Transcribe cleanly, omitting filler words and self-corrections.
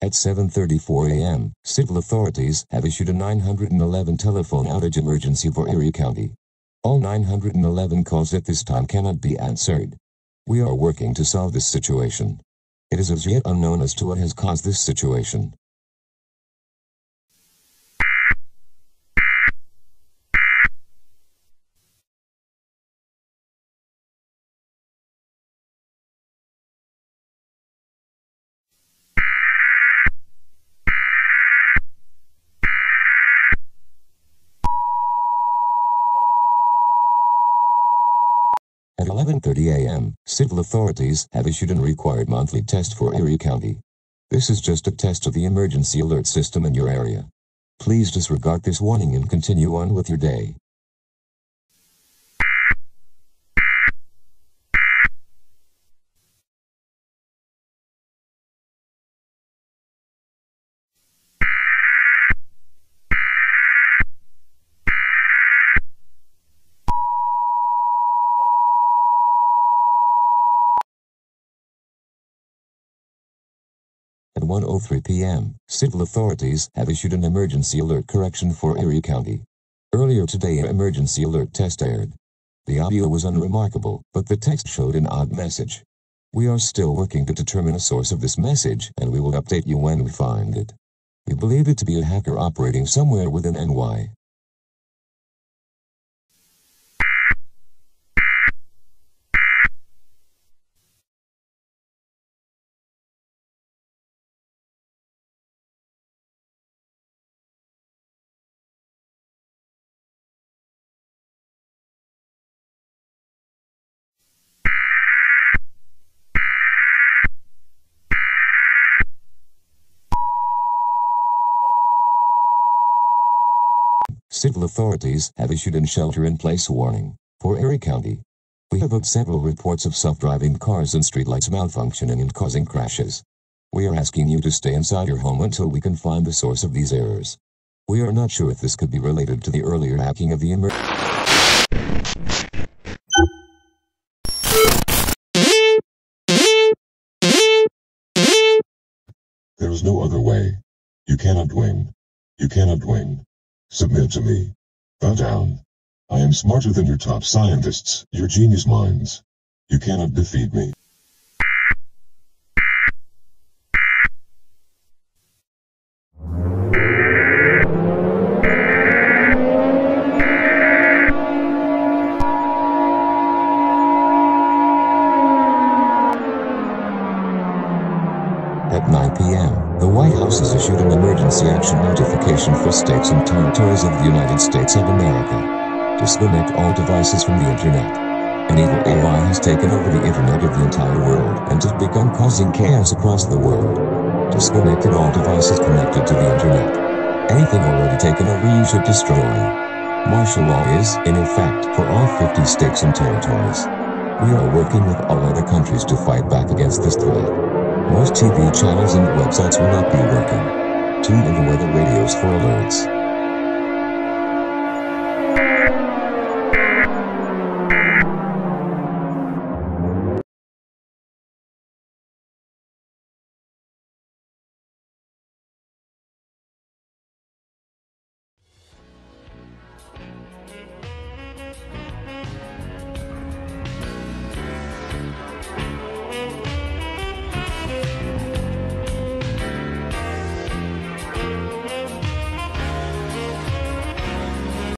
At 7:34 a.m., civil authorities have issued a 911 telephone outage emergency for Erie County. All 911 calls at this time cannot be answered. We are working to solve this situation. It is as yet unknown as to what has caused this situation. At 11:30 a.m., civil authorities have issued a required monthly test for Erie County. This is just a test of the emergency alert system in your area. Please disregard this warning and continue on with your day. At 1:03 p.m., civil authorities have issued an emergency alert correction for Erie County. Earlier today, an emergency alert test aired. The audio was unremarkable, but the text showed an odd message. We are still working to determine the source of this message, and we will update you when we find it. We believe it to be a hacker operating somewhere within NY. Civil authorities have issued a shelter-in-place warning for Erie County. We have had several reports of self-driving cars and streetlights malfunctioning and causing crashes. We are asking you to stay inside your home until we can find the source of these errors. We are not sure if this could be related to the earlier hacking of the There is no other way. You cannot win. You cannot win. Submit to me. Bow down. I am smarter than your top scientists, your genius minds. You cannot defeat me. At 9 p.m., the White House has issued an emergency action notification for states and territories of the United States of America. Disconnect all devices from the internet. An evil AI has taken over the internet of the entire world and has begun causing chaos across the world. Disconnected all devices connected to the internet. Anything already taken over you should destroy. Martial law is, in effect, for all 50 states and territories. We are working with all other countries to fight back against this threat. Most TV channels and websites will not be working. Tune in to weather radios for alerts.